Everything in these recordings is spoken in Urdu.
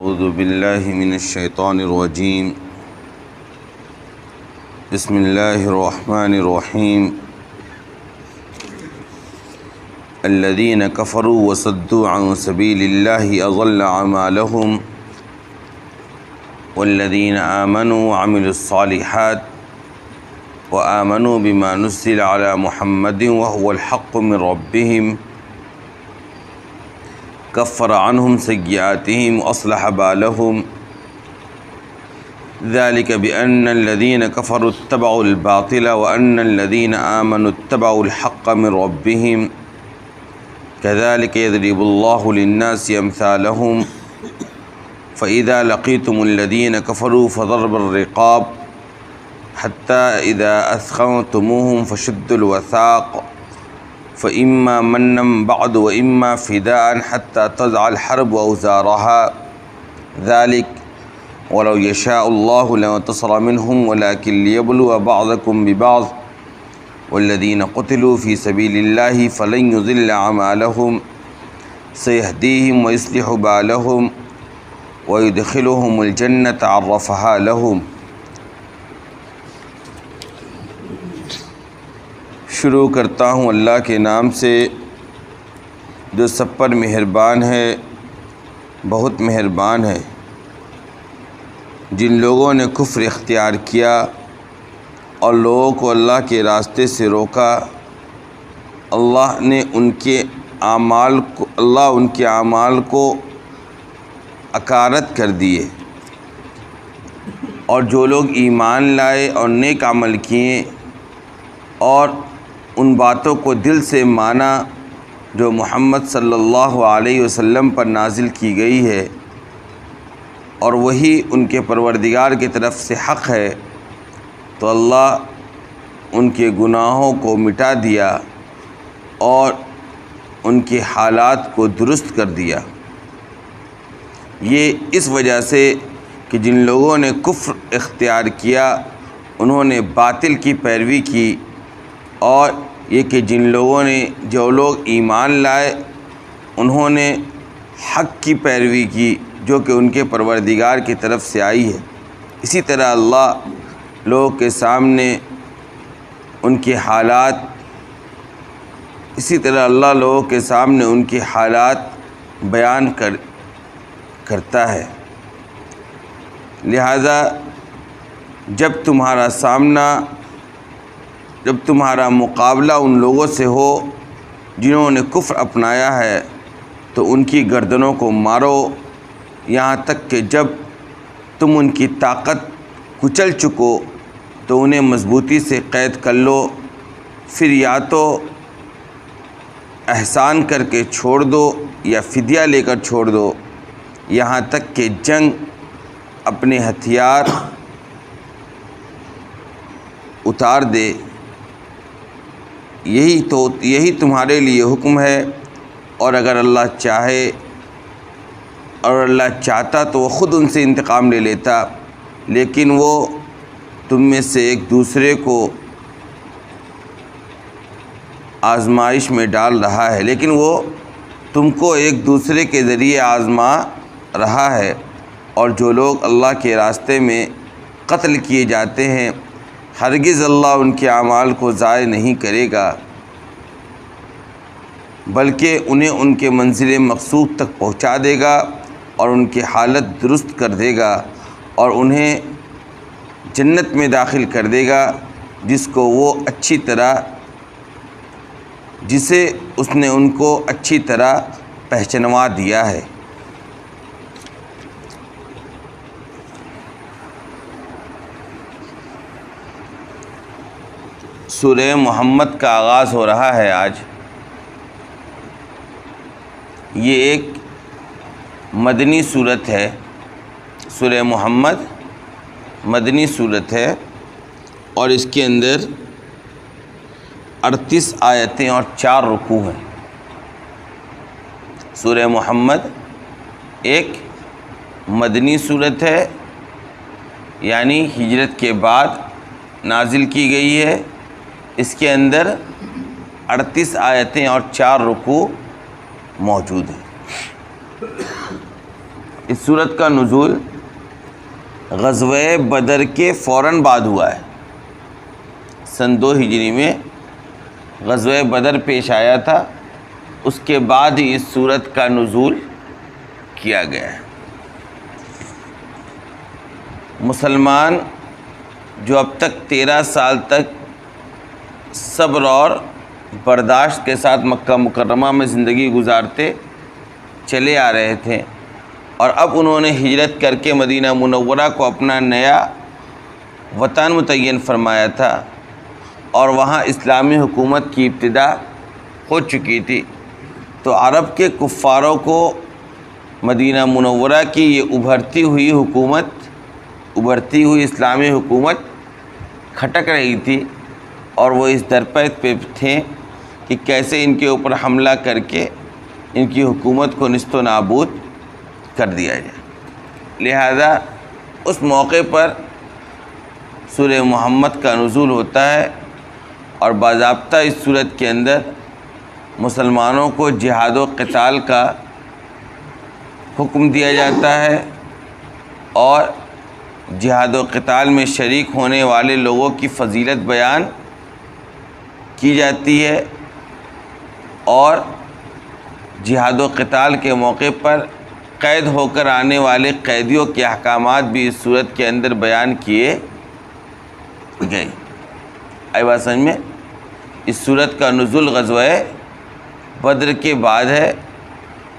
اعوذ باللہ من الشیطان الرجیم بسم اللہ الرحمن الرحیم الذین کفروا وصدوا عن سبیل اللہ اضل اعمالهم والذین آمنوا وعملوا الصالحات وآمنوا بما نزل على محمد وهو الحق من ربهم کفر عنہم سیئاتہم واصلح بالہم ذلک بأن الذین کفروا اتبعوا الباطل وأن الذین آمنوا اتبعوا الحق من ربهم كذلك يضرب الله للناس أمثالهم فإذا لقيتم الذين كفروا فضرب الرقاب حتى إذا أثخنتموهم فشدوا الوثاق فإما منا بعد وإما فداء حتى تضع الحرب أوزارها ذلك ولو يشاء الله لانتصر منهم ولكن ليبلو بعضكم ببعض والذين قتلوا في سبيل الله فلن يضل أعمالهم سيهديهم ويصلح بالهم ويدخلهم الجنة عرفها لهم۔ شروع کرتا ہوں اللہ کے نام سے جو سب پر مہربان ہے، بہت مہربان ہے۔ جن لوگوں نے کفر اختیار کیا اور لوگوں کو اللہ کے راستے سے روکا، اللہ ان کے اعمال کو اکارت کر دیے، اور جو لوگ ایمان لائے اور نیک عمل کیے اور ان باتوں کو دل سے مانا جو محمد صلی اللہ علیہ وسلم پر نازل کی گئی ہے اور وہی ان کے پروردگار کی طرف سے حق ہے، تو اللہ ان کے گناہوں کو مٹا دیا اور ان کے حالات کو درست کر دیا۔ یہ اس وجہ سے کہ جن لوگوں نے کفر اختیار کیا انہوں نے باطل کی پیروی کی، اور یہ کہ جو لوگ ایمان لائے انہوں نے حق کی پیروی کی جو کہ ان کے پروردگار کی طرف سے آئی ہے۔ اسی طرح اللہ لوگوں کے سامنے ان کے حالات بیان کرتا ہے۔ لہذا جب تمہارا مقابلہ ان لوگوں سے ہو جنہوں نے کفر اپنایا ہے تو ان کی گردنوں کو مارو، یہاں تک کہ جب تم ان کی طاقت کچل چکو تو انہیں مضبوطی سے قید کر لو، پھر یا تو احسان کر کے چھوڑ دو یا فدیہ لے کر چھوڑ دو، یہاں تک کہ جنگ اپنے ہتھیار اتار دے۔ یہی تمہارے لیے حکم ہے، اور اگر اللہ چاہتا تو وہ خود ان سے انتقام لے لیتا، لیکن وہ تم میں سے ایک دوسرے کو آزمائش میں ڈال رہا ہے، لیکن وہ تم کو ایک دوسرے کے ذریعے آزما رہا ہے، اور جو لوگ اللہ کے راستے میں قتل کیے جاتے ہیں ہرگز اللہ ان کے اعمال کو ضائع نہیں کرے گا، بلکہ انہیں ان کے منزل مقصود تک پہنچا دے گا اور ان کی حالت درست کر دے گا، اور انہیں جنت میں داخل کر دے گا جسے اس نے ان کو اچھی طرح پہچنوا دیا ہے۔ سورہ محمد کا آغاز ہو رہا ہے آج۔ یہ ایک مدنی صورت ہے، سورہ محمد مدنی صورت ہے، اور اس کے اندر 38 آیتیں اور 4 رکوع ہیں۔ سورہ محمد ایک مدنی صورت ہے، یعنی ہجرت کے بعد نازل کی گئی ہے۔ اس کے اندر 38 آیتیں اور 4 رکوع موجود ہیں۔ اس صورت کا نزول غزوہ بدر کے فوراً بعد ہوا ہے. سن 2 ہجری میں غزوہ بدر پیش آیا تھا، اس کے بعد ہی اس صورت کا نزول کیا گیا ہے. مسلمان جو اب تک 13 سال تک صبر اور برداشت کے ساتھ مکہ مکرمہ میں زندگی گزارتے چلے آ رہے تھے، اور اب انہوں نے ہجرت کر کے مدینہ منورہ کو اپنا نیا وطن متعین فرمایا تھا، اور وہاں اسلامی حکومت کی ابتدا ہو چکی تھی. تو عرب کے کفاروں کو مدینہ منورہ کی یہ ابھرتی ہوئی اسلامی حکومت کھٹک رہی تھی، اور وہ اس درپیت پہ تھے کہ کیسے ان کے اوپر حملہ کر کے ان کی حکومت کو نیست و نابود کر دیا جائے. لہذا اس موقع پر سورہ محمد کا نزول ہوتا ہے، اور باضابطہ اس صورت کے اندر مسلمانوں کو جہاد و قتال کا حکم دیا جاتا ہے، اور جہاد و قتال میں شریک ہونے والے لوگوں کی فضیلت بیان کی جاتی ہے، اور جہاد و قتال کے موقع پر قید ہو کر آنے والے قیدیوں کے احکامات بھی اس صورت کے اندر بیان کیے گئے. آئی بات سمجھ میں؟ اس صورت کا نزول غزوہ بدر کے بعد ہے،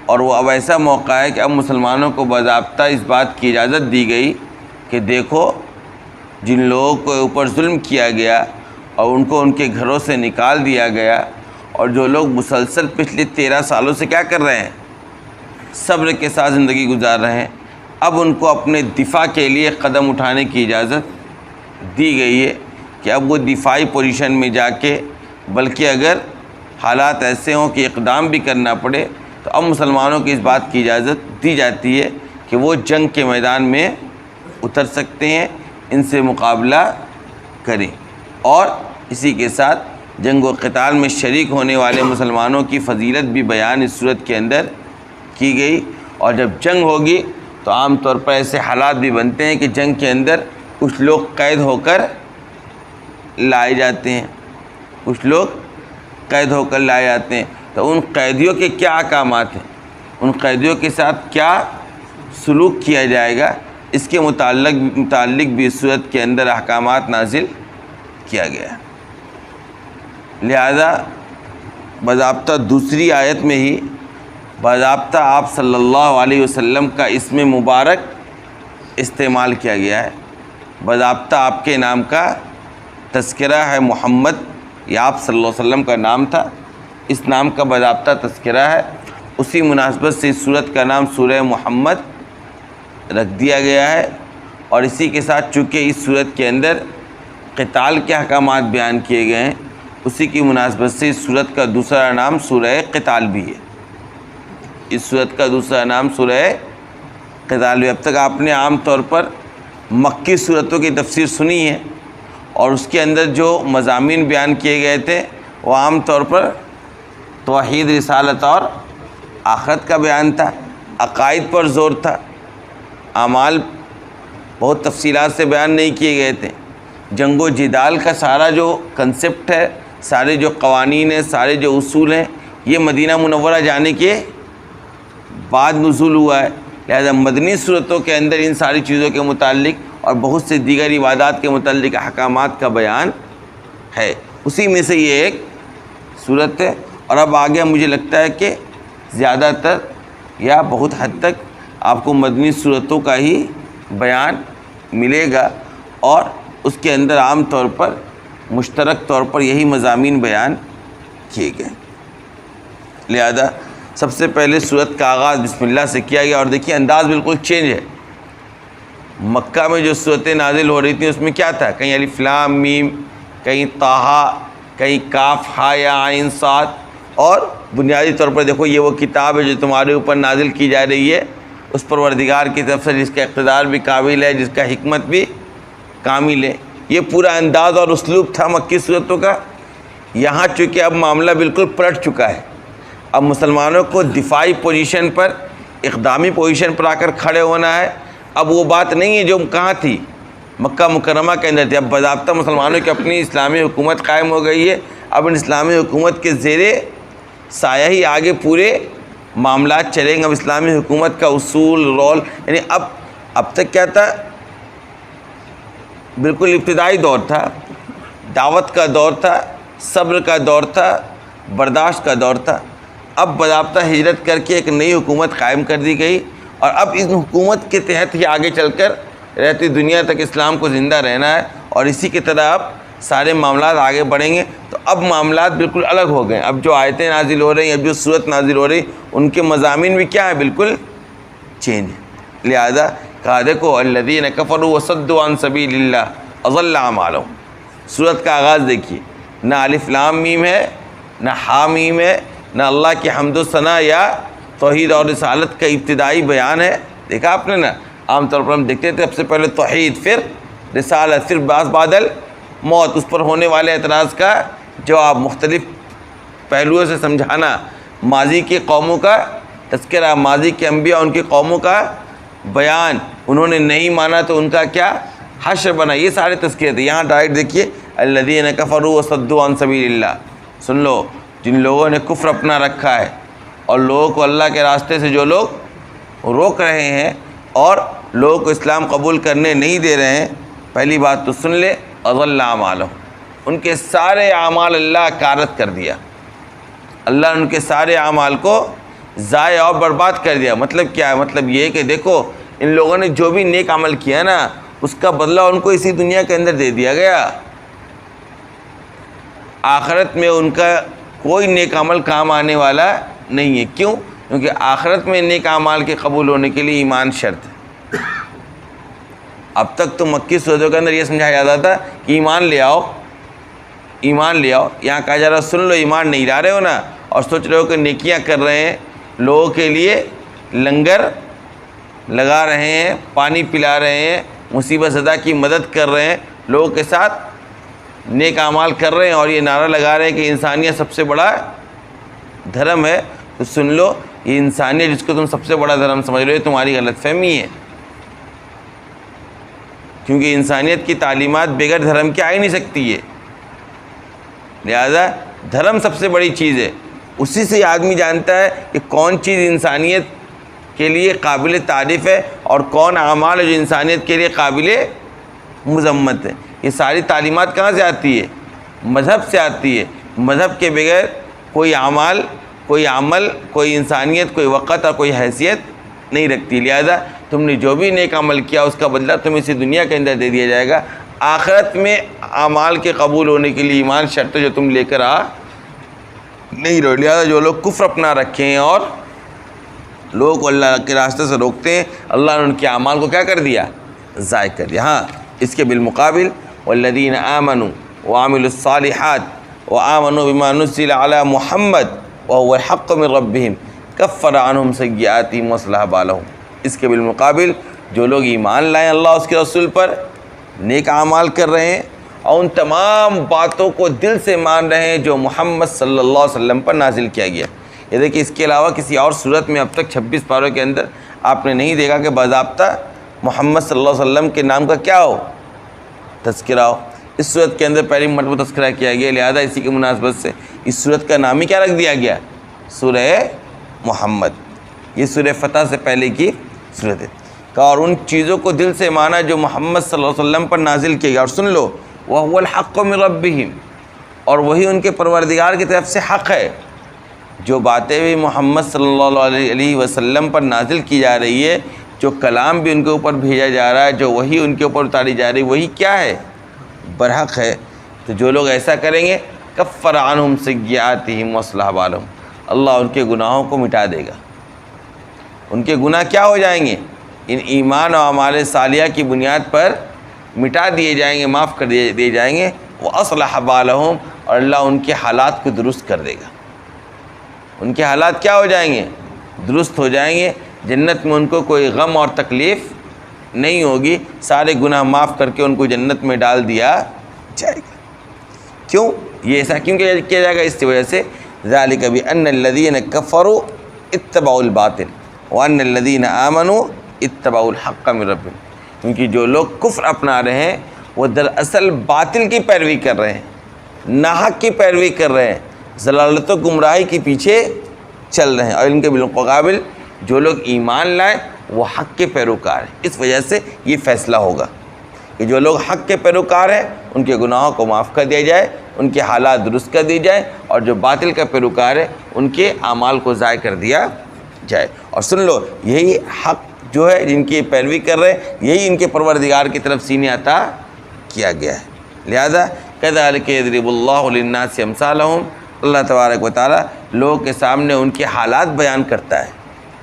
اور وہ اب ایسا موقع ہے کہ اب مسلمانوں کو باضابطہ اس بات کی اجازت دی گئی کہ دیکھو، جن لوگوں کے اوپر ظلم کیا گیا اور ان کو ان کے گھروں سے نکال دیا گیا، اور جو لوگ مسلسل پچھلے 13 سالوں سے کیا کر رہے ہیں؟ صبر کے ساتھ زندگی گزار رہے ہیں، اب ان کو اپنے دفاع کے لیے قدم اٹھانے کی اجازت دی گئی ہے کہ اب وہ دفاعی پوزیشن میں جا کے، بلکہ اگر حالات ایسے ہوں کہ اقدام بھی کرنا پڑے تو اب مسلمانوں کی اس بات کی اجازت دی جاتی ہے کہ وہ جنگ کے میدان میں اتر سکتے ہیں، ان سے مقابلہ کریں. اور اسی کے ساتھ جنگ و قتال میں شریک ہونے والے مسلمانوں کی فضیلت بھی بیان اس صورت کے اندر کی گئی. اور جب جنگ ہوگی تو عام طور پر ایسے حالات بھی بنتے ہیں کہ جنگ کے اندر کچھ لوگ قید ہو کر لائے جاتے ہیں، تو ان قیدیوں کے کیا احکامات ہیں، ان قیدیوں کے ساتھ کیا سلوک کیا جائے گا، اس کے متعلق بھی اس صورت کے اندر احکامات نازل کیا گیا ہے. لہذا باضابطہ دوسری آیت میں ہی باضابطہ آپ صلی اللہ علیہ وسلم کا اسم مبارک استعمال کیا گیا ہے. باضابطہ آپ کے نام کا تذکرہ ہے محمد، یہ آپ صلی اللہ علیہ وسلم کا نام تھا، اس نام کا باضابطہ تذکرہ ہے. اسی مناسبت سے اس صورت کا نام سورہ محمد رکھ دیا گیا ہے. اور اسی کے ساتھ چونکہ اس صورت کے اندر قتال کے احکامات بیان کیے گئے ہیں، اسی کی مناسبت سے اس صورت کا دوسرا نام سورہ قتال بھی ہے. اس صورت کا دوسرا نام سورہ قتال بھی. اب تک آپ نے عام طور پر مکی صورتوں کی تفسیر سنی ہے، اور اس کے اندر جو مضامین بیان کیے گئے تھے وہ عام طور پر توحید، رسالت اور آخرت کا بیان تھا، عقائد پر زور تھا. اعمال بہت تفصیلات سے بیان نہیں کیے گئے تھے. جنگ و جدال کا سارا جو کنسپٹ ہے، سارے جو قوانین ہیں، سارے جو اصول ہیں، یہ مدینہ منورہ جانے کے بعد نزول ہوا ہے. لہذا مدنی صورتوں کے اندر ان ساری چیزوں کے متعلق اور بہت سے دیگر عبادات کے متعلق احکامات کا بیان ہے. اسی میں سے یہ ایک صورت ہے. اور اب آگے مجھے لگتا ہے کہ زیادہ تر یا بہت حد تک آپ کو مدنی صورتوں کا ہی بیان ملے گا، اور اس کے اندر عام طور پر مشترک طور پر یہی مضامین بیان کیے گئے. لہذا سب سے پہلے صورت کا آغاز بسم اللہ سے کیا گیا. اور دیکھیے انداز بالکل چینج ہے. مکہ میں جو صورتیں نازل ہو رہی تھیں اس میں کیا تھا؟ کہیں الف لام میم، کہیں طٰہٰ، کہیں کاف ہا یا عین صاد. اور بنیادی طور پر دیکھو یہ وہ کتاب ہے جو تمہارے اوپر نازل کی جا رہی ہے، اس پروردگار کی طرف سے جس کا اقتدار بھی قابل ہے، جس کا حکمت بھی کامل ہے. یہ پورا انداز اور اسلوب تھا مکی صورتوں کا. یہاں چونکہ اب معاملہ بالکل پلٹ چکا ہے. اب مسلمانوں کو دفاعی پوزیشن پر اقدامی پوزیشن پر آ کر کھڑے ہونا ہے۔ اب وہ بات نہیں ہے جو کہاں تھی، مکہ مکرمہ کے اندر تھی۔ اب باضابطہ مسلمانوں کی اپنی اسلامی حکومت قائم ہو گئی ہے۔ اب ان اسلامی حکومت کے زیر سایہ ہی آگے پورے معاملات چلیں گے۔ اب اسلامی حکومت کا اصول رول، یعنی اب تک کیا تھا، بالکل ابتدائی دور تھا، دعوت کا دور تھا، صبر کا دور تھا، برداشت کا دور تھا۔ اب باضابطہ ہجرت کر کے ایک نئی حکومت قائم کر دی گئی، اور اب اس حکومت کے تحت ہی آگے چل کر رہتی دنیا تک اسلام کو زندہ رہنا ہے، اور اسی کی طرح اب سارے معاملات آگے بڑھیں گے۔ تو اب معاملات بالکل الگ ہو گئے۔ اب جو آیتیں نازل ہو رہی ہیں، اب جو صورت نازل ہو رہی، ان کے مضامین بھی کیا ہے، بالکل چینج ہے۔ لہذا کہا دیکھو الذین کفروا وصدوا عن سبیل اللہ اضل اعمالهم۔ صورت کا آغاز دیکھیے، نہ الف لام میم ہے، نہ ہا میم ہے، نہ اللہ کی حمد و ثنا یا توحید اور رسالت کا ابتدائی بیان ہے۔ دیکھا آپ نے نا، عام طور پر ہم دیکھتے تھے سب سے پہلے توحید، پھر رسالت، پھر بعض بادل موت، اس پر ہونے والے اعتراض کا جواب، مختلف پہلوؤں سے سمجھانا، ماضی کی قوموں کا تذکرہ، ماضی کے انبیاء ان کی قوموں کا بیان، انہوں نے نہیں مانا تو ان کا کیا حشر بنا، یہ سارے تذکرے تھے۔ یہاں ڈائریکٹ دیکھیے الذین کفروا وصدوا عن سبیل اللہ، سن لو جن لوگوں نے کفر اپنا رکھا ہے اور لوگوں کو اللہ کے راستے سے جو لوگ روک رہے ہیں اور لوگوں کو اسلام قبول کرنے نہیں دے رہے ہیں، پہلی بات تو سن لے اضل اعمالهم، ان کے سارے اعمال اللہ کارت کر دیا، اللہ نے ان کے سارے اعمال کو ضائع اور برباد کر دیا۔ مطلب کیا ہے؟ مطلب یہ ہے کہ دیکھو ان لوگوں نے جو بھی نیک عمل کیا نا، اس کا بدلہ ان کو اسی دنیا کے اندر دے دیا گیا، آخرت میں ان کا کوئی نیک عمل کام آنے والا نہیں ہے۔ کیوں؟ کیونکہ آخرت میں نیک اعمال کے قبول ہونے کے لیے ایمان شرط ہے۔ اب تک تو مکی صورتوں کے اندر یہ سمجھایا جاتا تھا کہ ایمان لے آؤ، ایمان لے آؤ، یہاں کہا جا رہا سن لو، ایمان نہیں لا رہے ہو نا، اور سوچ رہے ہو کہ نیکیاں کر رہے ہیں، لوگوں کے لیے لنگر لگا رہے ہیں، پانی پلا رہے ہیں، مصیبت زدہ کی مدد کر رہے ہیں، لوگوں کے ساتھ نیک اعمال کر رہے ہیں، اور یہ نعرہ لگا رہے ہیں کہ انسانیت سب سے بڑا دھرم ہے، تو سن لو یہ انسانیت جس کو تم سب سے بڑا دھرم سمجھ رہے ہو، تمہاری غلط فہمی ہے، کیونکہ انسانیت کی تعلیمات بغیر دھرم کے آ ہی نہیں سکتی ہے۔ لہذا دھرم سب سے بڑی چیز ہے، اسی سے آدمی جانتا ہے کہ کون چیز انسانیت کے لیے قابل تعریف ہے اور کون اعمال ہے جو انسانیت کے لیے قابل مذمت ہے۔ یہ ساری تعلیمات کہاں سے آتی ہے؟ مذہب سے آتی ہے۔ مذہب کے بغیر کوئی اعمال، کوئی عمل، کوئی انسانیت، کوئی وقت اور کوئی حیثیت نہیں رکھتی۔ لہذا تم نے جو بھی نیک عمل کیا اس کا بدلہ تمہیں اسی دنیا کے اندر دے دیا جائے گا، آخرت میں اعمال کے قبول ہونے کے لیے ایمان شرط جو تم لے کر نہیں رہو۔ لہذا جو لوگ کفر اپنا رکھے ہیں اور لوگوں کو اللہ کے راستے سے روکتے ہیں، اللہ نے ان کے اعمال کو کیا کر دیا؟ ضائع کر دیا۔ ہاں، اس کے بالمقابل والذین آمنوا وعملوا الصالحات وآمنوا بما نزل علی محمد وهو الحق من ربهم کفر عنہم سیئاتہم واصلح بالہم۔ اس کے بالمقابل جو لوگ ایمان لائیں اللہ اس کے رسول پر، نیک اعمال کر رہے ہیں اور ان تمام باتوں کو دل سے مان رہے ہیں جو محمد صلی اللہ علیہ وسلم پر نازل کیا گیا۔ یہ دیکھیں اس کے علاوہ کسی اور صورت میں اب تک 26 پاروں کے اندر آپ نے نہیں دیکھا کہ باضابطہ محمد صلی اللہ علیہ وسلم کے نام کا کیا ہو، تذکرہ ہو۔ اس صورت کے اندر پہلی مرتبہ تذکرہ کیا گیا، لہذا اسی کی مناسبت سے اس صورت کا نام ہی کیا رکھ دیا گیا؟ سورہ محمد۔ یہ سورہ فتح سے پہلے کی صورت ہے۔ اور ان چیزوں کو دل سے مانا جو محمد صلی اللہ علیہ وسلم پر نازل کیا گیا، اور سن لو وَهُوَ الْحَقُّ مِن رَبِّهِمْ، اور وہی ان کے پروردگار کی طرف سے حق ہے۔ جو باتیں بھی محمد صلی اللہ علیہ وسلم پر نازل کی جا رہی ہے، جو کلام بھی ان کے اوپر بھیجا جا رہا ہے، جو وہی ان کے اوپر اتاری جا رہی ہے، وہی کیا ہے؟ برحق ہے۔ تو جو لوگ ایسا کریں گے کفر عنہم سیئاتہم واصلح بالہم، اللہ ان کے گناہوں کو مٹا دے گا۔ ان کے گناہ کیا ہو جائیں گے؟ ان ایمان و اعمال صالحہ کی بنیاد پر مٹا دیے جائیں گے، معاف کر دیے جائیں گے۔ واصلح بالہم، اور اللہ ان کے حالات کو درست کر دے گا۔ ان کے حالات کیا ہو جائیں گے؟ درست ہو جائیں گے۔ جنت میں ان کو کوئی غم اور تکلیف نہیں ہوگی، سارے گناہ معاف کر کے ان کو جنت میں ڈال دیا جائے گا۔ کیوں یہ ایسا کیوں کیا جائے گا؟ اس کی وجہ سے ذالک بأن الذین کفروا اتبعوا الباطل وَأَنَّ الَّذِينَ آمَنُوا اتَّبَعُوا الْحَقَّ مِن رَبِّهِمْ، کیونکہ جو لوگ کفر اپنا رہے ہیں وہ دراصل باطل کی پیروی کر رہے ہیں، ناحق کی پیروی کر رہے ہیں، ضلالت و گمراہی کے پیچھے چل رہے ہیں، اور ان کے بالمقابل جو لوگ ایمان لائے وہ حق کے پیروکار ہیں۔ اس وجہ سے یہ فیصلہ ہوگا کہ جو لوگ حق کے پیروکار ہیں ان کے گناہوں کو معاف کر دیا جائے، ان کے حالات درست کر دیے جائے، اور جو باطل کا پیروکار ہے ان کے اعمال کو ضائع کر دیا جائے۔ اور سن لو، یہی حق جو ہے جن کی پیروی کر رہے ہیں، یہی ان کے پروردگار کی طرف سینے عطا کیا گیا ہے۔ لہذا کذالک یضرب اللہ للناس امثالہم، اللہ تبارک و تعالیٰ لوگوں کے سامنے ان کے حالات بیان کرتا ہے۔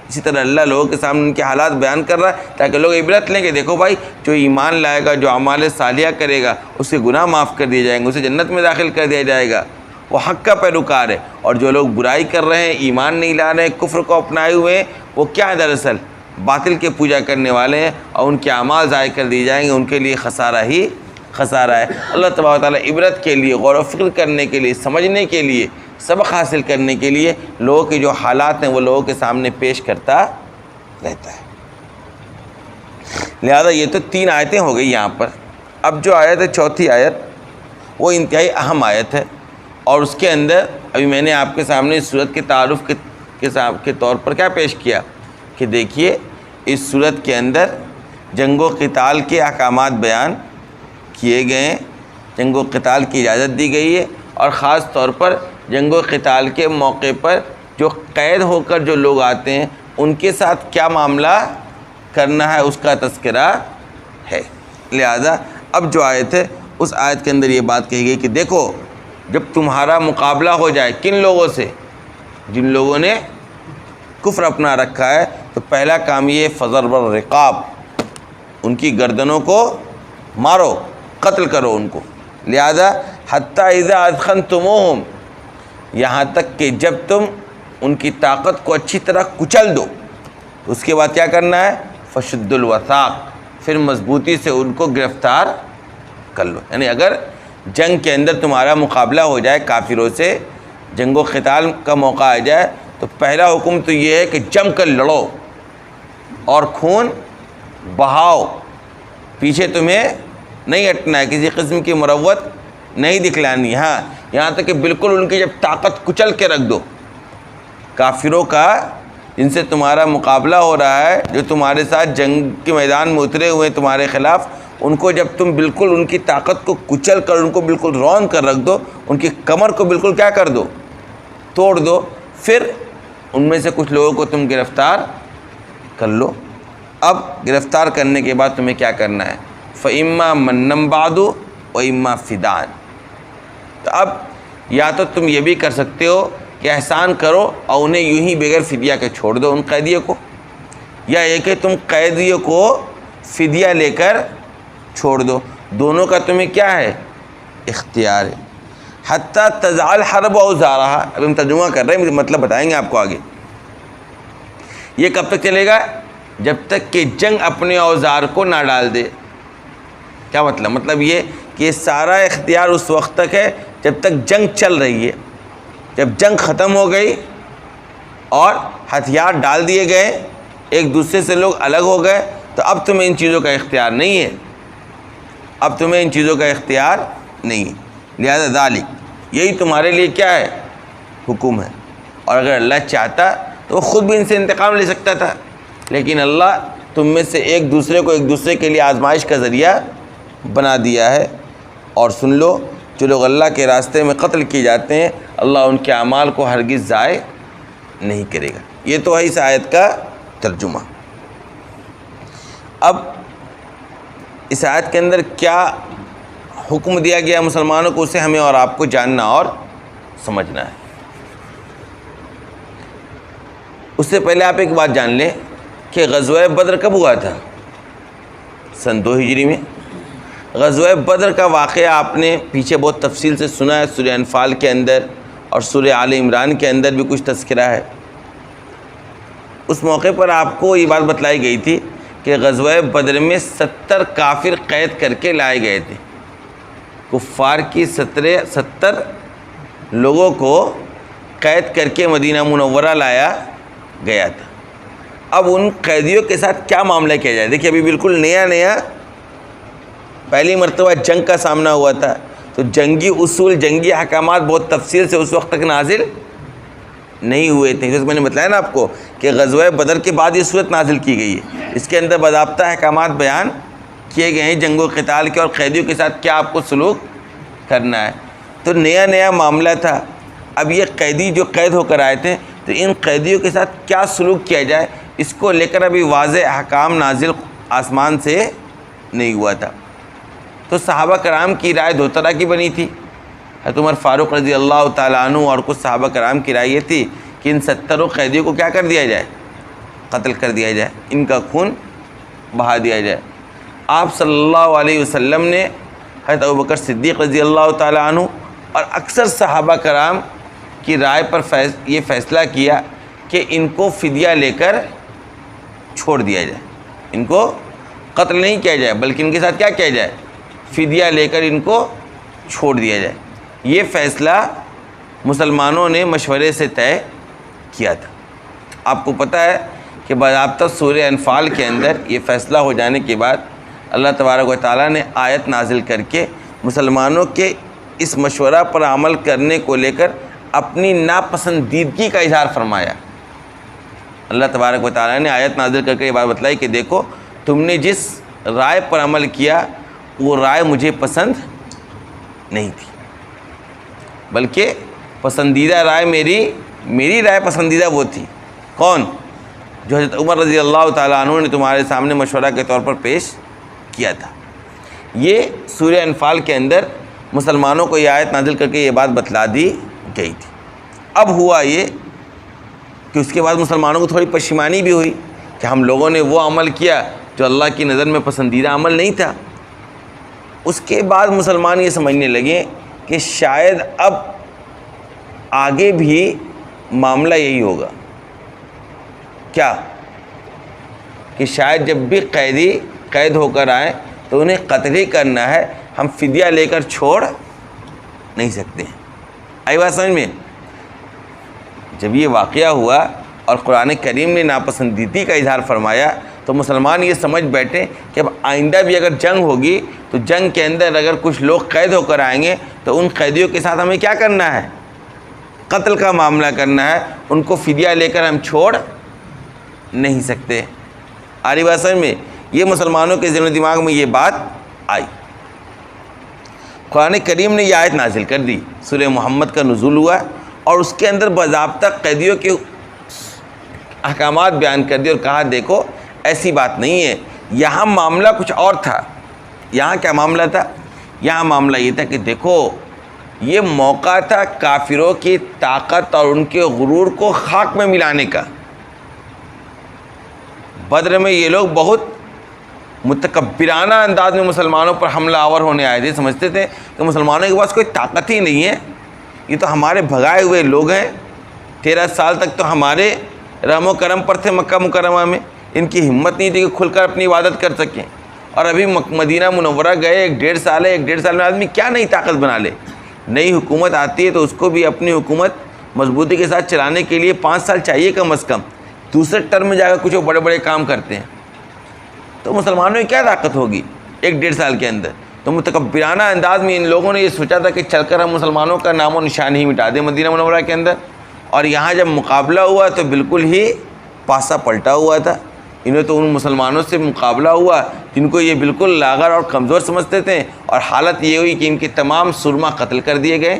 اسی طرح اللہ لوگوں کے سامنے ان کے حالات بیان کر رہا ہے تاکہ لوگ عبرت لیں کہ دیکھو بھائی، جو ایمان لائے گا، جو اعمال صالحہ کرے گا، اس کے گناہ معاف کر دیے جائیں گے، اسے جنت میں داخل کر دیا جائے گا، وہ حق کا پیروکار ہے۔ اور جو لوگ برائی کر رہے ہیں، ایمان نہیں لا رہے ہیں، کفر کو اپنائے ہوئے ہیں، وہ کیا ہے؟ دراصل باطل کے پوجا کرنے والے ہیں، اور ان کے اعمال ضائع کر دیے جائیں گے، ان کے لیے خسارہ ہی خسارہ ہے۔ اللہ تبارک و تعالیٰ عبرت کے لیے، غور و فکر کرنے کے لیے، سمجھنے کے لیے، سبق حاصل کرنے کے لیے لوگوں کے جو حالات ہیں وہ لوگوں کے سامنے پیش کرتا رہتا ہے۔ لہذا یہ تو 3 آیتیں ہو گئی یہاں پر۔ اب جو آیت ہے چوتھی آیت، وہ انتہائی اہم آیت ہے، اور اس کے اندر ابھی میں نے آپ کے سامنے اس صورت کے تعارف کے طور پر کیا پیش کیا کہ دیکھیے اس صورت کے اندر جنگ و قتال کے احکامات بیان کیے گئے ہیں، جنگ و قتال کی اجازت دی گئی ہے، اور خاص طور پر جنگ و قتال کے موقع پر جو قید ہو کر جو لوگ آتے ہیں ان کے ساتھ کیا معاملہ کرنا ہے اس کا تذکرہ ہے۔ لہذا اب جو آیت ہے اس آیت کے اندر یہ بات کہی گئی کہ دیکھو، جب تمہارا مقابلہ ہو جائے کن لوگوں سے؟ جن لوگوں نے کفر اپنا رکھا ہے، تو پہلا کام یہ فضرب الرقاب، ان کی گردنوں کو مارو، قتل کرو ان کو۔ لہذا حتی اذا اثخنتموہم، یہاں تک کہ جب تم ان کی طاقت کو اچھی طرح کچل دو، اس کے بعد کیا کرنا ہے؟ فشد الوثاق، پھر مضبوطی سے ان کو گرفتار کر لو۔ یعنی اگر جنگ کے اندر تمہارا مقابلہ ہو جائے کافروں سے، جنگ و قتال کا موقع آ جائے، تو پہلا حکم تو یہ ہے کہ جم کر لڑو اور خون بہاؤ، پیچھے تمہیں نہیں ہٹنا ہے، کسی قسم کی مروت نہیں دکھلانی۔ ہاں، یہاں تک کہ بالکل ان کی جب طاقت کچل کے رکھ دو، کافروں کا جن سے تمہارا مقابلہ ہو رہا ہے، جو تمہارے ساتھ جنگ کے میدان میں اترے ہوئے ہیں تمہارے خلاف، ان کو جب تم بالکل ان کی طاقت کو کچل کر ان کو بالکل رون کر رکھ دو، ان کی کمر کو بالکل کیا کر دو؟ توڑ دو، پھر ان میں سے کچھ لوگوں کو تم گرفتار کر لو۔ اب گرفتار کرنے کے بعد تمہیں کیا کرنا ہے؟ فَإِمَّا مَنًّا بَعْدُ وَإِمَّا فِدَاءً۔ تو اب یا تو تم یہ بھی کر سکتے ہو کہ احسان کرو اور انہیں یوں ہی بغیر فدیہ کے چھوڑ دو ان قیدیوں کو، یا یہ کہ تم قیدیوں کو فدیہ لے کر چھوڑ دو۔ دونوں کا تمہیں کیا ہے؟ اختیار ہے۔ حتیٰ تضع الحرب اوزارہا، اب ہم ترجمہ کر رہے ہیں، مطلب بتائیں گے آپ کو آگے۔ یہ کب تک چلے گا؟ جب تک کہ جنگ اپنے اوزار کو نہ ڈال دے۔ کیا مطلب؟ مطلب یہ کہ یہ سارا اختیار اس وقت تک ہے جب تک جنگ چل رہی ہے۔ جب جنگ ختم ہو گئی اور ہتھیار ڈال دیے گئے، ایک دوسرے سے لوگ الگ ہو گئے، تو اب تمہیں ان چیزوں کا اختیار نہیں ہے، اب تمہیں ان چیزوں کا اختیار نہیں ہے۔ لہذا ذالک، یہی تمہارے لیے کیا ہے؟ حکم ہے۔ اور اگر اللہ چاہتا تو وہ خود بھی ان سے انتقام لے سکتا تھا، لیکن اللہ تم میں سے ایک دوسرے کو ایک دوسرے کے لیے آزمائش کا ذریعہ بنا دیا ہے۔ اور سن لو، جو لوگ اللہ کے راستے میں قتل کیے جاتے ہیں، اللہ ان کے اعمال کو ہرگز ضائع نہیں کرے گا۔ یہ تو ہے اس آیت کا ترجمہ۔ اب اس آیت کے اندر کیا حکم دیا گیا مسلمانوں کو، اسے ہمیں اور آپ کو جاننا اور سمجھنا ہے۔ اس سے پہلے آپ ایک بات جان لیں کہ غزوہ بدر کب ہوا تھا؟ سن 2 ہجری میں۔ غزوہ بدر کا واقعہ آپ نے پیچھے بہت تفصیل سے سنا ہے، سورہ انفال کے اندر اور سورہ آل عمران کے اندر بھی کچھ تذکرہ ہے۔ اس موقع پر آپ کو یہ بات بتلائی گئی تھی کہ غزوہ بدر میں 70 کافر قید کر کے لائے گئے تھے۔ کفار کی 70 لوگوں کو قید کر کے مدینہ منورہ لایا گیا تھا۔ اب ان قیدیوں کے ساتھ کیا معاملہ کیا جائے. دیکھیے ابھی بالکل نیا پہلی مرتبہ جنگ کا سامنا ہوا تھا، تو جنگی اصول، جنگی احکامات بہت تفصیل سے اس وقت تک نازل نہیں ہوئے تھے. جیسے میں نے بتلایا نا آپ کو کہ غزوہ بدر کے بعد یہ صورت نازل کی گئی ہے. اس کے اندر باضابطہ احکامات بیان کیے گئے ہیں جنگ و قتال کے، اور قیدیوں کے ساتھ کیا آپ کو سلوک کرنا ہے. تو نیا معاملہ تھا. اب یہ قیدی جو قید ہو کر آئے تھے، تو ان قیدیوں کے ساتھ کیا سلوک کیا جائے، اس کو لے کر ابھی واضح احکام نازل آسمان سے نہیں ہوا تھا. تو صحابہ کرام کی رائے دو طرح کی بنی تھی. حضرت عمر فاروق رضی اللہ تعالیٰ عنہ اور کچھ صحابہ کرام کی رائے یہ تھی کہ ان 70 قیدیوں کو کیا کر دیا جائے، قتل کر دیا جائے، ان کا خون بہا دیا جائے. آپ صلی اللہ علیہ وسلم نے حضرت ابوبکر صدیق رضی اللہ تعالیٰ عنہ اور اکثر صحابہ کرام کی رائے پر یہ فیصلہ کیا کہ ان کو فدیہ لے کر چھوڑ دیا جائے، ان کو قتل نہیں کیا جائے بلکہ ان کے ساتھ کیا کیا جائے، فدیہ لے کر ان کو چھوڑ دیا جائے. یہ فیصلہ مسلمانوں نے مشورے سے طے کیا تھا. آپ کو پتہ ہے کہ باضابطہ سورہ انفال کے اندر یہ فیصلہ ہو جانے کے بعد اللہ تبارک و تعالیٰ نے آیت نازل کر کے مسلمانوں کے اس مشورہ پر عمل کرنے کو لے کر اپنی ناپسندیدگی کا اظہار فرمایا. اللہ تبارک و تعالیٰ نے آیت نازل کر کے یہ بات بتلائی کہ دیکھو تم نے جس رائے پر عمل کیا وہ رائے مجھے پسند نہیں تھی، بلکہ پسندیدہ رائے میری رائے پسندیدہ وہ تھی. کون؟ جو حضرت عمر رضی اللہ تعالیٰ عنہ نے تمہارے سامنے مشورہ کے طور پر پیش کیا تھا. یہ سورہ انفال کے اندر مسلمانوں کو یہ آیت نازل کر کے یہ بات بتلا دی گئی تھی. اب ہوا یہ کہ اس کے بعد مسلمانوں کو تھوڑی پشیمانی بھی ہوئی کہ ہم لوگوں نے وہ عمل کیا جو اللہ کی نظر میں پسندیدہ عمل نہیں تھا. اس کے بعد مسلمان یہ سمجھنے لگے کہ شاید اب آگے بھی معاملہ یہی ہوگا. کیا؟ کہ شاید جب بھی قیدی قید ہو کر آئیں تو انہیں قتل ہی کرنا ہے، ہم فدیہ لے کر چھوڑ نہیں سکتے. آئی بات سمجھ میں؟ جب یہ واقعہ ہوا اور قرآن کریم نے ناپسندیدگی کا اظہار فرمایا تو مسلمان یہ سمجھ بیٹھے کہ اب آئندہ بھی اگر جنگ ہوگی تو جنگ کے اندر اگر کچھ لوگ قید ہو کر آئیں گے تو ان قیدیوں کے ساتھ ہمیں کیا کرنا ہے، قتل کا معاملہ کرنا ہے، ان کو فدیہ لے کر ہم چھوڑ نہیں سکتے. آ رہی بات سمجھ میں؟ یہ مسلمانوں کے ذہن و دماغ میں یہ بات آئی. قرآن کریم نے یہ آیت نازل کر دی، سورہ محمد کا نزول ہوا اور اس کے اندر باضابطہ قیدیوں کے احکامات بیان کر دیے اور کہا دیکھو ایسی بات نہیں ہے، یہاں معاملہ کچھ اور تھا. یہاں کیا معاملہ تھا؟ یہاں معاملہ یہ تھا کہ دیکھو یہ موقع تھا کافروں کی طاقت اور ان کے غرور کو خاک میں ملانے کا. بدر میں یہ لوگ بہت متکبرانہ انداز میں مسلمانوں پر حملہ آور ہونے آئے تھے. سمجھتے تھے کہ مسلمانوں کے پاس کوئی طاقت ہی نہیں ہے، یہ تو ہمارے بھگائے ہوئے لوگ ہیں، 13 سال تک تو ہمارے رحم و کرم پر تھے مکہ مکرمہ میں، ان کی ہمت نہیں تھی کہ کھل کر اپنی عبادت کر سکیں. اور ابھی مدینہ منورہ گئے 1.5 سال ہے، 1.5 سال میں آدمی کیا نئی طاقت بنا لے. نئی حکومت آتی ہے تو اس کو بھی اپنی حکومت مضبوطی کے ساتھ چلانے کے لیے 5 سال چاہیے کم از کم. دوسرے ٹرم میں جا کر کچھ بڑے بڑے کام کرتے ہیں. تو مسلمانوں میں کیا طاقت ہوگی 1.5 سال کے اندر؟ تو متکبرانہ انداز میں ان لوگوں نے یہ سوچا تھا کہ چل کر ہم مسلمانوں کا نام و نشان ہی مٹا دیں مدینہ منورہ کے اندر. اور یہاں جب مقابلہ ہوا تو بالکل ہی پاسا پلٹا ہوا تھا. انہیں تو ان مسلمانوں سے مقابلہ ہوا جن کو یہ بالکل لاغر اور کمزور سمجھتے تھے، اور حالت یہ ہوئی کہ ان کے تمام سرما قتل کر دیے گئے،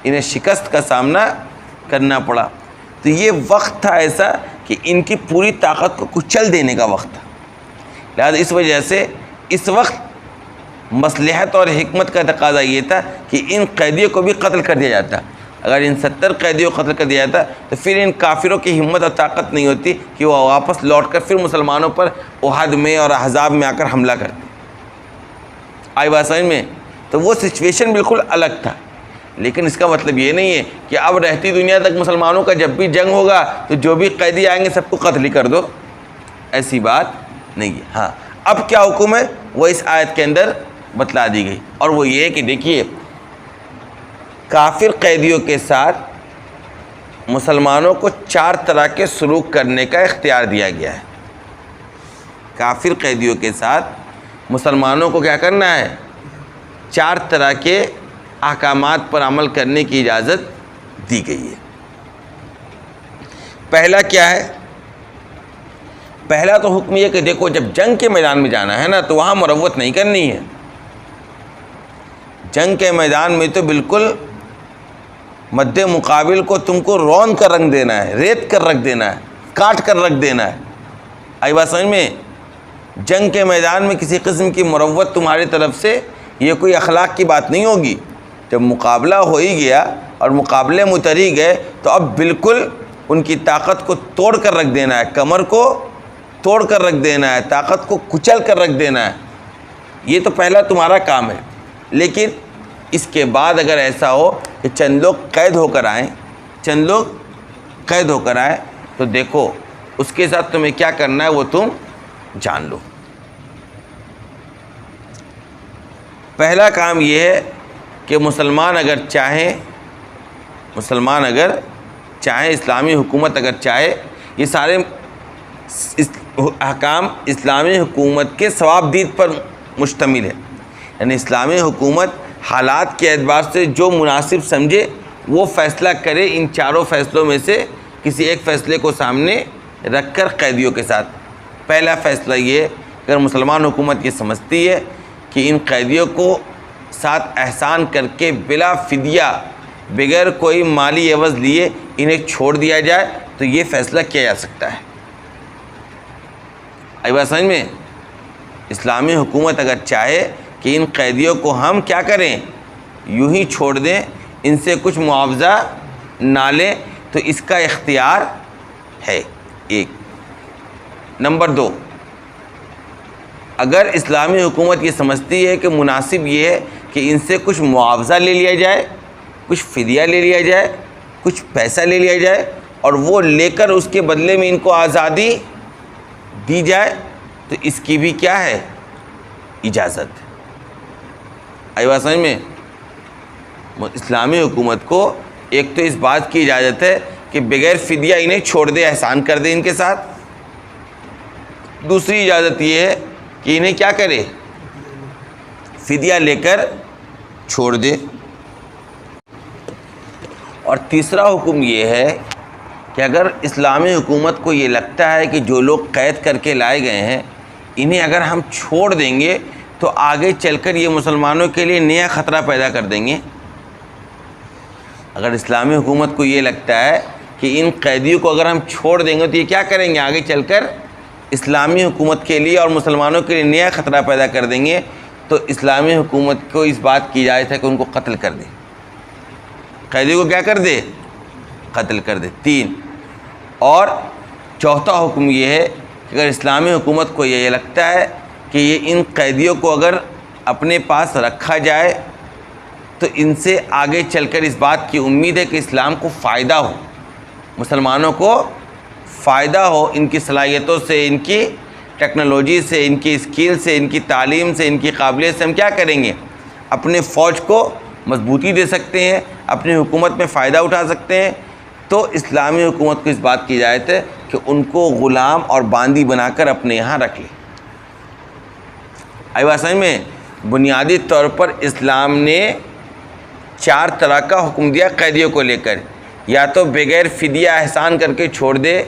انہیں شکست کا سامنا کرنا پڑا. تو یہ وقت تھا ایسا کہ ان کی پوری طاقت کو کچل دینے کا وقت تھا. لہٰذا اس وجہ سے اس وقت مصلحت اور حکمت کا تقاضا یہ تھا کہ ان قیدیوں کو بھی قتل کر دیا جاتا. اگر ان 70 قیدیوں کو قتل کر دیا جاتا تو پھر ان کافروں کی ہمت اور طاقت نہیں ہوتی کہ وہ واپس لوٹ کر پھر مسلمانوں پر احد میں اور احزاب میں آ کر حملہ کرتے. آئی بات سمجھ میں؟ تو وہ سچویشن بالکل الگ تھا. لیکن اس کا مطلب یہ نہیں ہے کہ اب رہتی دنیا تک مسلمانوں کا جب بھی جنگ ہوگا تو جو بھی قیدی آئیں گے سب کو قتل ہی کر دو. ایسی بات نہیں ہے. ہاں اب کیا حکم ہے وہ اس آیت کے اندر بتلا دی گئی، اور وہ یہ ہے کہ دیکھیے کافر قیدیوں کے ساتھ مسلمانوں کو 4 طرح کے سلوک کرنے کا اختیار دیا گیا ہے. کافر قیدیوں کے ساتھ مسلمانوں کو کیا کرنا ہے؟ 4 طرح کے احکامات پر عمل کرنے کی اجازت دی گئی ہے۔ پہلا کیا ہے؟ پہلا تو حکم یہ کہ دیکھو جب جنگ کے میدان میں جانا ہے نا تو وہاں مروت نہیں کرنی ہے۔ جنگ کے میدان میں تو بالکل مد مقابل کو تم کو رون کر رکھ دینا ہے، ریت کر رکھ دینا ہے، کاٹ کر رکھ دینا ہے۔ آئی بات سمجھ میں؟ جنگ کے میدان میں کسی قسم کی مروت تمہاری طرف سے یہ کوئی اخلاق کی بات نہیں ہوگی۔ جب مقابلہ ہو ہی گیا اور مقابلے میں اتر ہی گئے تو اب بالکل ان کی طاقت کو توڑ کر رکھ دینا ہے، کمر کو توڑ کر رکھ دینا ہے، طاقت کو کچل کر رکھ دینا ہے۔ یہ تو پہلا تمہارا کام ہے۔ لیکن اس کے بعد اگر ایسا ہو کہ چند لوگ قید ہو کر آئیں تو دیکھو اس کے ساتھ تمہیں کیا کرنا ہے وہ تم جان لو۔ پہلا کام یہ ہے کہ مسلمان اگر چاہیں اسلامی حکومت اگر چاہے، یہ سارے احکام اسلامی حکومت کے ثوابدید پر مشتمل ہے، یعنی اسلامی حکومت حالات کے اعتبار سے جو مناسب سمجھے وہ فیصلہ کرے، ان 4 فیصلوں میں سے کسی ایک فیصلے کو سامنے رکھ کر قیدیوں کے ساتھ۔ پہلا فیصلہ یہ، اگر مسلمان حکومت یہ سمجھتی ہے کہ ان قیدیوں کو ساتھ احسان کر کے بلا فدیہ، بغیر کوئی مالی عوض لیے انہیں چھوڑ دیا جائے تو یہ فیصلہ کیا جا سکتا ہے۔ آئی بات سمجھ میں؟ اسلامی حکومت اگر چاہے کہ ان قیدیوں کو ہم کیا کریں، یوں ہی چھوڑ دیں، ان سے کچھ معاوضہ نہ لیں، تو اس کا اختیار ہے۔ 1 نمبر 2، اگر اسلامی حکومت یہ سمجھتی ہے کہ مناسب یہ ہے کہ ان سے کچھ معاوضہ لے لیا جائے، کچھ فدیہ لے لیا جائے، کچھ پیسہ لے لیا جائے، اور وہ لے کر اس کے بدلے میں ان کو آزادی دی جائے، تو اس کی بھی کیا ہے؟ اجازت۔ آئی بات سمجھ میں؟ اسلامی حکومت کو ایک تو اس بات کی اجازت ہے کہ بغیر فدیہ انہیں چھوڑ دے، احسان کر دے ان کے ساتھ۔ دوسری اجازت یہ ہے کہ انہیں کیا کرے؟ فدیہ لے کر چھوڑ دے۔ اور تیسرا حکم یہ ہے کہ اگر اسلامی حکومت کو یہ لگتا ہے کہ جو لوگ قید کر کے لائے گئے ہیں انہیں اگر ہم چھوڑ دیں گے تو آگے چل کر یہ مسلمانوں کے لیے نیا خطرہ پیدا کر دیں گے، اگر اسلامی حکومت کو یہ لگتا ہے کہ ان قیدیوں کو اگر ہم چھوڑ دیں گے تو یہ کیا کریں گے؟ آگے چل کر اسلامی حکومت کے لیے اور مسلمانوں کے لیے نیا خطرہ پیدا کر دیں گے، تو اسلامی حکومت کو اس بات کی اجازت ہے کہ ان کو قتل کر دے، قیدیوں کو کیا کر دے؟ قتل کر دے۔ 3 اور چوتھا حکم یہ ہے کہ اگر اسلامی حکومت کو یہ لگتا ہے کہ یہ ان قیدیوں کو اگر اپنے پاس رکھا جائے تو ان سے آگے چل کر اس بات کی امید ہے کہ اسلام کو فائدہ ہو، مسلمانوں کو فائدہ ہو، ان کی صلاحیتوں سے، ان کی ٹیکنالوجی سے، ان کی اسکل سے، ان کی تعلیم سے، ان کی قابلیت سے ہم کیا کریں گے؟ اپنے فوج کو مضبوطی دے سکتے ہیں، اپنی حکومت میں فائدہ اٹھا سکتے ہیں، تو اسلامی حکومت کو اس بات کی اجازت ہے کہ ان کو غلام اور باندی بنا کر اپنے یہاں رکھ لے۔ آئی بات سمجھ میں؟ بنیادی طور پر اسلام نے 4 طرح کا حکم دیا قیدیوں کو لے کر، یا تو بغیر فدیہ احسان کر کے چھوڑ دے،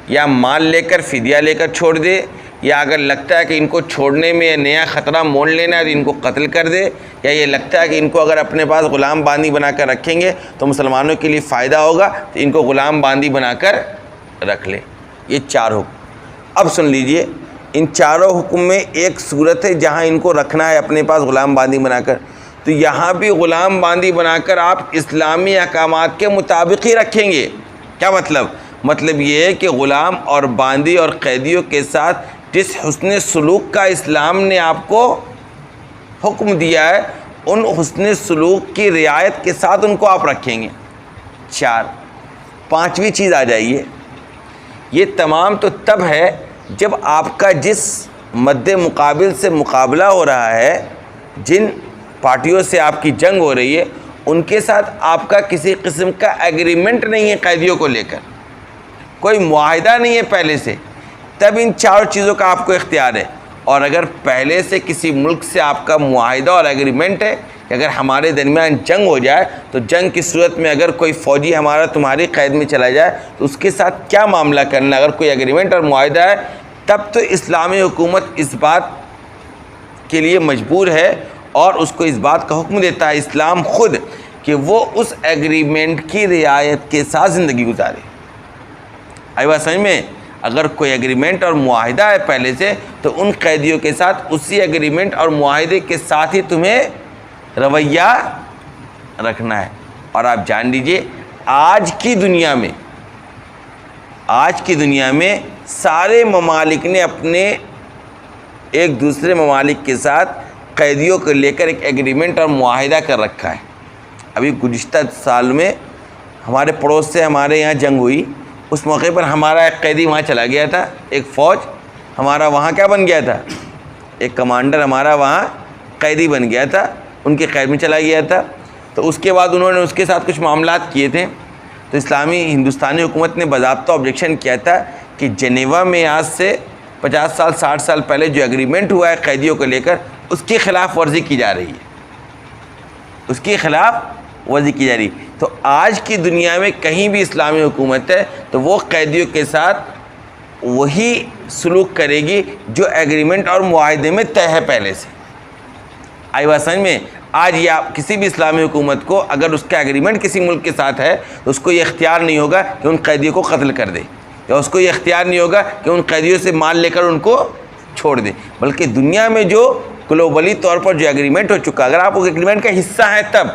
یا مال لے کر فدیہ لے کر چھوڑ دے، یا اگر لگتا ہے کہ ان کو چھوڑنے میں نیا خطرہ مول لینا ہے تو ان کو قتل کر دے، یا یہ لگتا ہے کہ ان کو اگر اپنے پاس غلام باندی بنا کر رکھیں گے تو مسلمانوں کے لیے فائدہ ہوگا تو ان کو غلام باندی بنا کر رکھ لے۔ یہ 4 حکم۔ اب سن لیجئے، ان 4 حکم میں ایک صورت ہے جہاں ان کو رکھنا ہے اپنے پاس غلام باندی بنا کر، تو یہاں بھی غلام باندی بنا کر آپ اسلامی احکامات کے مطابق ہی رکھیں گے۔ کیا مطلب؟ مطلب یہ ہے کہ غلام اور باندی اور قیدیوں کے ساتھ جس حسن سلوک کا اسلام نے آپ کو حکم دیا ہے ان حسن سلوک کی رعایت کے ساتھ ان کو آپ رکھیں گے۔ 4 5ویں چیز آ جائیے، یہ تمام تو تب ہے جب آپ کا جس مد مقابل سے مقابلہ ہو رہا ہے، جن پارٹیوں سے آپ کی جنگ ہو رہی ہے، ان کے ساتھ آپ کا کسی قسم کا ایگریمنٹ نہیں ہے، قیدیوں کو لے کر کوئی معاہدہ نہیں ہے پہلے سے تب ان چاروں چیزوں کا آپ کو اختیار ہے۔ اور اگر پہلے سے کسی ملک سے آپ کا معاہدہ اور ایگریمنٹ ہے کہ اگر ہمارے درمیان جنگ ہو جائے تو جنگ کی صورت میں اگر کوئی فوجی ہمارا تمہاری قید میں چلا جائے تو اس کے ساتھ کیا معاملہ کرنا، اگر کوئی ایگریمنٹ اور معاہدہ ہے تب تو اسلامی حکومت اس بات کے لیے مجبور ہے اور اس کو اس بات کا حکم دیتا ہے اسلام خود کہ وہ اس ایگریمنٹ کی رعایت کے ساتھ زندگی گزارے۔ آئی بات سمجھ میں؟ اگر کوئی ایگریمنٹ اور معاہدہ ہے پہلے سے تو ان قیدیوں کے ساتھ اسی ایگریمنٹ اور معاہدے کے ساتھ ہی تمہیں رویہ رکھنا ہے۔ اور آپ جان لیجئے آج کی دنیا میں سارے ممالک نے اپنے ایک دوسرے ممالک کے ساتھ قیدیوں کو لے کر ایک ایگریمنٹ اور معاہدہ کر رکھا ہے۔ ابھی گزشتہ سال میں ہمارے پڑوس سے ہمارے یہاں جنگ ہوئی، اس موقع پر ہمارا ایک قیدی وہاں چلا گیا تھا، ایک فوج ہمارا وہاں کیا بن گیا تھا، ایک کمانڈر ہمارا وہاں قیدی بن گیا تھا، ان کے قید میں چلا گیا تھا۔ تو اس کے بعد انہوں نے اس کے ساتھ کچھ معاملات کیے تھے، تو ہندوستانی حکومت نے باضابطہ آبجیکشن کیا تھا کہ جنیوا میں آج سے 50 سال 60 سال پہلے جو ایگریمنٹ ہوا ہے قیدیوں کو لے کر اس کی خلاف ورزی کی جا رہی ہے، اس کی خلاف ورزی کی جا رہی۔ تو آج کی دنیا میں کہیں بھی اسلامی حکومت ہے تو وہ قیدیوں کے ساتھ وہی سلوک کرے گی جو ایگریمنٹ اور معاہدے میں طے ہے پہلے سے۔ آئی بات سمجھ میں؟ آج یہ کسی بھی اسلامی حکومت کو اگر اس کا ایگریمنٹ کسی ملک کے ساتھ ہے تو اس کو یہ اختیار نہیں ہوگا کہ ان قیدیوں کو قتل کر دے، یا اس کو یہ اختیار نہیں ہوگا کہ ان قیدیوں سے مال لے کر ان کو چھوڑ دے، بلکہ دنیا میں جو گلوبلی طور پر جو ایگریمنٹ ہو چکا، اگر آپ اس ایگریمنٹ کا حصہ ہیں تب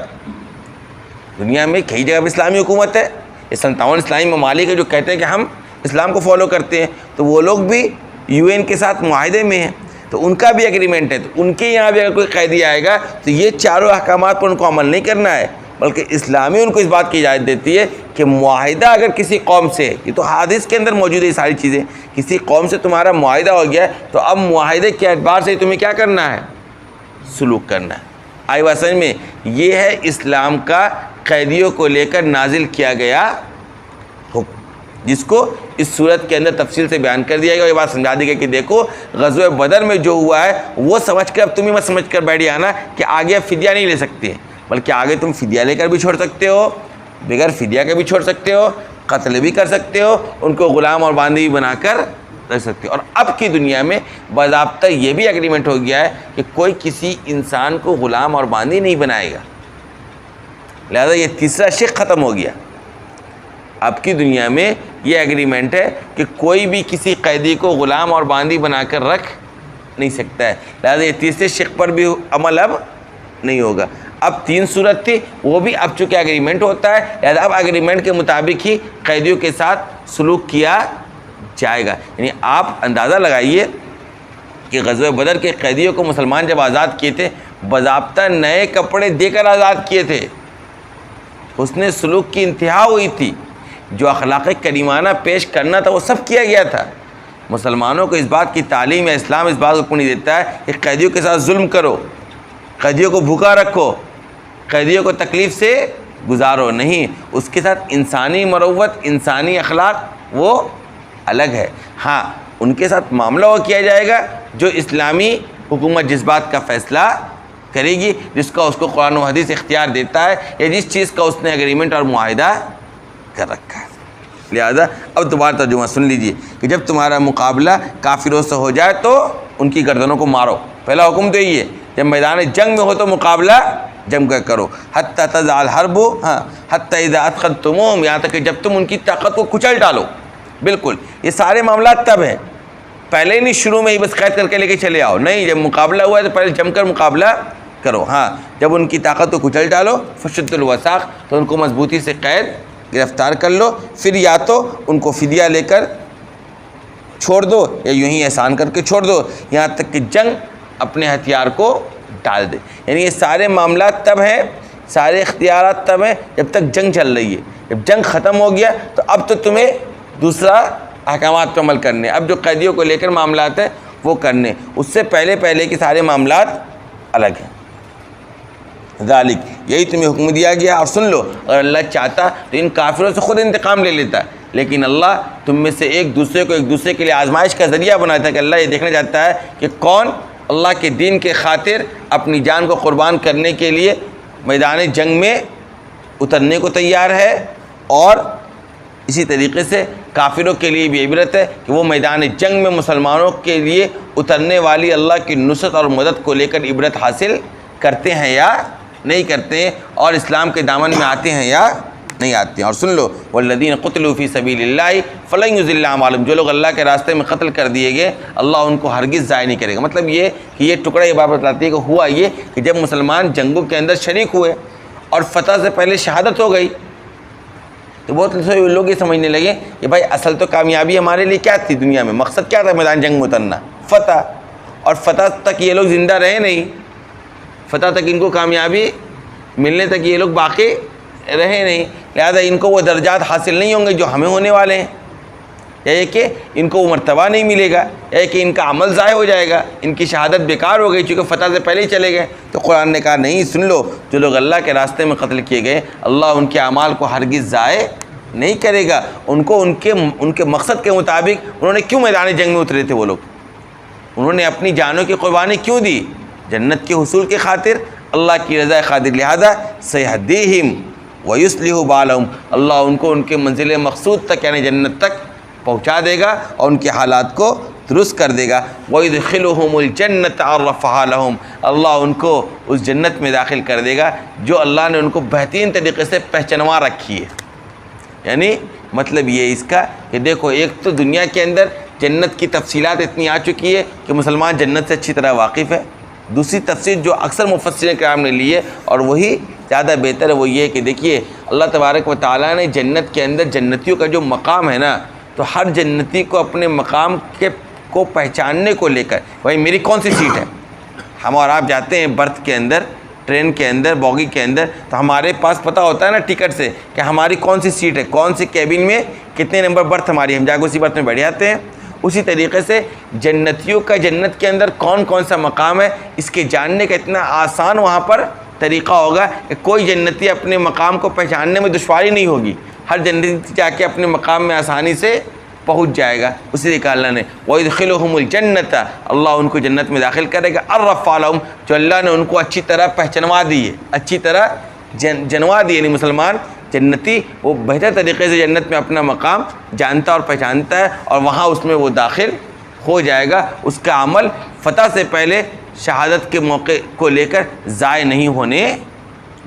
دنیا میں کئی جگہ پہ اسلامی حکومت ہے، یہ 57 اسلامی ممالک ہے جو کہتے ہیں کہ ہم اسلام کو فالو کرتے ہیں، تو وہ لوگ بھی UN کے ساتھ معاہدے میں ہیں، تو ان کا بھی ایگریمنٹ ہے، تو ان کے یہاں بھی اگر کوئی قیدی آئے گا تو یہ چاروں احکامات پر ان کو عمل نہیں کرنا ہے، بلکہ اسلامی ان کو اس بات کی اجازت دیتی ہے کہ معاہدہ اگر کسی قوم سے، یہ تو حدیث کے اندر موجود ہے یہ ساری چیزیں، کسی قوم سے تمہارا معاہدہ ہو گیا ہے تو اب معاہدے کے اعتبار سے تمہیں کیا کرنا ہے، سلوک کرنا ہے۔ آئی بات سمجھ میں؟ یہ ہے اسلام کا قیدیوں کو لے کر نازل کیا گیا حکم، جس کو اس صورت کے اندر تفصیل سے بیان کر دیا گیا، اور یہ بات سمجھا دی گئی کہ دیکھو غزوہ بدر میں جو ہوا ہے وہ سمجھ کر اب تم ہی مت سمجھ کر بیٹھ جانا کہ آگے اب فدیہ نہیں لے سکتے، بلکہ آگے تم فدیہ لے کر بھی چھوڑ سکتے ہو، بغیر فدیہ کے بھی چھوڑ سکتے ہو، قتل بھی کر سکتے ہو، ان کو غلام اور باندی بھی بنا کر رکھ سکتے ہو۔ اور اب کی دنیا میں باضابطہ یہ بھی ایگریمنٹ ہو گیا ہے کہ کوئی کسی انسان کو غلام اور باندی نہیں بنائے گا، لہذا یہ تیسرا شق ختم ہو گیا۔ اب کی دنیا میں یہ ایگریمنٹ ہے کہ کوئی بھی کسی قیدی کو غلام اور باندی بنا کر رکھ نہیں سکتا ہے، لہذا یہ تیسرے شق پر بھی عمل اب نہیں ہوگا۔ اب 3 صورت تھی، وہ بھی اب چونکہ ایگریمنٹ ہوتا ہے لہذا اب ایگریمنٹ کے مطابق ہی قیدیوں کے ساتھ سلوک کیا جائے گا۔ یعنی آپ اندازہ لگائیے کہ غزوہ بدر کے قیدیوں کو مسلمان جب آزاد کیے تھے باضابطہ نئے کپڑے دے کر آزاد کیے تھے، حسن سلوک کی انتہا ہوئی تھی، جو اخلاق کریمانہ پیش کرنا تھا وہ سب کیا گیا تھا۔ مسلمانوں کو اس بات کی تعلیم ہے، اسلام اس بات کو نہیں دیتا ہے کہ قیدیوں کے ساتھ ظلم کرو، قیدیوں کو بھوکا رکھو، قیدیوں کو تکلیف سے گزارو، نہیں، اس کے ساتھ انسانی مروت، انسانی اخلاق وہ الگ ہے۔ ہاں ان کے ساتھ معاملہ وہ کیا جائے گا جو اسلامی حکومت جس بات کا فیصلہ کرے گی، جس کا اس کو قرآن و حدیث اختیار دیتا ہے، یا جس چیز کا اس نے ایگریمنٹ اور معاہدہ کر رکھا ہے۔ لہذا اب دوبارہ ترجمہ سن لیجئے کہ جب تمہارا مقابلہ کافروں سے ہو جائے تو ان کی گردنوں کو مارو۔ پہلا حکم تو یہی ہے، جب میدان جنگ میں ہو تو مقابلہ جم کر کرو، حتی تضع الحرب حتی اذا اثخنتموہم، یہاں تک کہ جب تم ان کی طاقت کو کچل ڈالو۔ بالکل یہ سارے معاملات تب ہیں، پہلے نہیں شروع میں ہی بس قید کر کے لے کے چلے آؤ، نہیں، جب مقابلہ ہوا ہے تو پہلے جم کر مقابلہ کرو۔ ہاں جب ان کی طاقت کو کچل ڈالو، فشد الوثاق، تو ان کو مضبوطی سے قید گرفتار کر لو، پھر یا تو ان کو فدیہ لے کر چھوڑ دو یا یوں ہی احسان کر کے چھوڑ دو، یہاں تک کہ جنگ اپنے ہتھیار کو ڈال دے۔ یعنی یہ سارے معاملات تب ہیں، سارے اختیارات تب ہیں جب تک جنگ چل رہی ہے۔ جب جنگ ختم ہو گیا تو اب تو تمہیں دوسرا احکامات پہ عمل کرنے، اب جو قیدیوں کو لے کر معاملات ہیں وہ کرنے، اس سے پہلے کے سارے معاملات الگ ہیں۔ ذالک، یہی تمہیں حکم دیا گیا۔ اور سن لو، اگر اللہ چاہتا تو ان کافروں سے خود انتقام لے لیتا ہے، لیکن اللہ تم میں سے ایک دوسرے کو ایک دوسرے کے لیے آزمائش کا ذریعہ بناتا ہے کہ اللہ یہ دیکھنا چاہتا ہے کہ کون اللہ کے دین کے خاطر اپنی جان کو قربان کرنے کے لیے میدان جنگ میں اترنے کو تیار ہے، اور اسی طریقے سے کافروں کے لیے بھی عبرت ہے کہ وہ میدان جنگ میں مسلمانوں کے لیے اترنے والی اللہ کی نصرت اور مدد کو لے کر عبرت حاصل کرتے ہیں یا نہیں کرتے ہیں، اور اسلام کے دامن میں آتے ہیں یا نہیں آتے ہیں۔ اور سن لو والذین قتلوا فی سبیل اللہ فلن یضل اعمالهم، جو لوگ اللہ کے راستے میں قتل کر دیے گئے اللہ ان کو ہرگز ضائع نہیں کرے گا۔ مطلب یہ کہ یہ ٹکڑا یہ بات بتلاتی ہے کہ ہوا یہ کہ جب مسلمان جنگوں کے اندر شریک ہوئے اور فتح سے پہلے شہادت ہو گئی تو بہت لوگ یہ سمجھنے لگے کہ بھائی اصل تو کامیابی ہمارے لیے کیا تھی دنیا میں، مقصد کیا تھا میدان جنگ میں اترنا؟ فتح، اور فتح تک یہ لوگ زندہ رہے نہیں، فتح تک ان کو کامیابی ملنے تک یہ لوگ باقی رہے نہیں، لہذا ان کو وہ درجات حاصل نہیں ہوں گے جو ہمیں ہونے والے ہیں، یا یہ کہ ان کو وہ مرتبہ نہیں ملے گا، یا کہ ان کا عمل ضائع ہو جائے گا، ان کی شہادت بیکار ہو گئی چونکہ فتح سے پہلے ہی چلے گئے۔ تو قرآن نے کہا نہیں، سن لو، جو لوگ اللہ کے راستے میں قتل کیے گئے اللہ ان کے اعمال کو ہرگز ضائع نہیں کرے گا، ان کو ان کے مقصد کے مطابق انہوں نے کیوں میدان جنگ میں اترے تھے، وہ لوگ انہوں نے اپنی جانوں کی قربانی کیوں دی؟ جنت کے حصول کی خاطر، اللہ کی رضا خاطر، لہذا سیہدیہم ویصلح بالہم، اللہ ان کو ان کے منزل مقصود تک یعنی جنت تک پہنچا دے گا اور ان کے حالات کو درست کر دے گا۔ وَيُدْخِلُهُمُ الْجَنَّةَ عَرَّفَهَا لَهُمْ، اللہ ان کو اس جنت میں داخل کر دے گا جو اللہ نے ان کو بہترین طریقے سے پہچانوا رکھی ہے۔ یعنی مطلب یہ اس کا کہ دیکھو، ایک تو دنیا کے اندر جنت کی تفصیلات اتنی آ چکی ہے کہ مسلمان جنت سے اچھی طرح واقف ہے، دوسری تفسیر جو اکثر مفسرین کرام نے لی ہے اور وہی زیادہ بہتر ہے وہ یہ کہ دیکھیے اللہ تبارک و تعالیٰ نے جنت کے اندر جنتیوں کا جو مقام ہے نا، تو ہر جنتی کو اپنے مقام کو پہچاننے کو لے کر بھائی میری کون سی سیٹ ہے، ہم اور آپ جاتے ہیں برتھ کے اندر، ٹرین کے اندر، بوگی کے اندر، تو ہمارے پاس پتہ ہوتا ہے نا ٹکٹ سے کہ ہماری کون سی سیٹ ہے، کون سی کیبن میں کتنے نمبر برتھ ہماری، ہم جا کے اسی برتھ میں بیٹھ جاتے ہیں۔ اسی طریقے سے جنتیوں کا جنت کے اندر کون کون سا مقام ہے اس کے جاننے کا اتنا آسان وہاں پر طریقہ ہوگا کہ کوئی جنتی اپنے مقام کو پہچاننے میں دشواری نہیں ہوگی، ہر جنتی جا کے اپنے مقام میں آسانی سے پہنچ جائے گا۔ اسی لیے کہا اللہ نے وَيُدْخِلُهُمُ الْجَنَّةَ، اللہ ان کو جنت میں داخل کرے گا، عَرَّفَ لَهُمْ، جو اللہ نے ان کو اچھی طرح پہچانوا دی ہے، اچھی طرح جنوا دی، یعنی مسلمان جنتی وہ بہتر طریقے سے جنت میں اپنا مقام جانتا اور پہچانتا ہے اور وہاں اس میں وہ داخل ہو جائے گا، اس کا عمل فتح سے پہلے شہادت کے موقع کو لے کر ضائع نہیں ہونے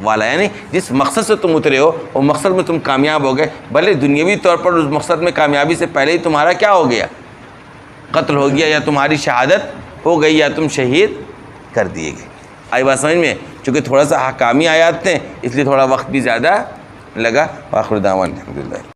والا، یعنی جس مقصد سے تم اترے ہو وہ مقصد میں تم کامیاب ہو گئے، بھلے دنیاوی طور پر اس مقصد میں کامیابی سے پہلے ہی تمہارا کیا ہو گیا، قتل ہو گیا، یا تمہاری شہادت ہو گئی، یا تم شہید کر دیے گئے۔ آئی بات سمجھ میں؟ چونکہ تھوڑا سا حکامی آیات تھے اس لیے تھوڑا وقت بھی زیادہ لگا۔ آخر دعوانا الحمدللہ۔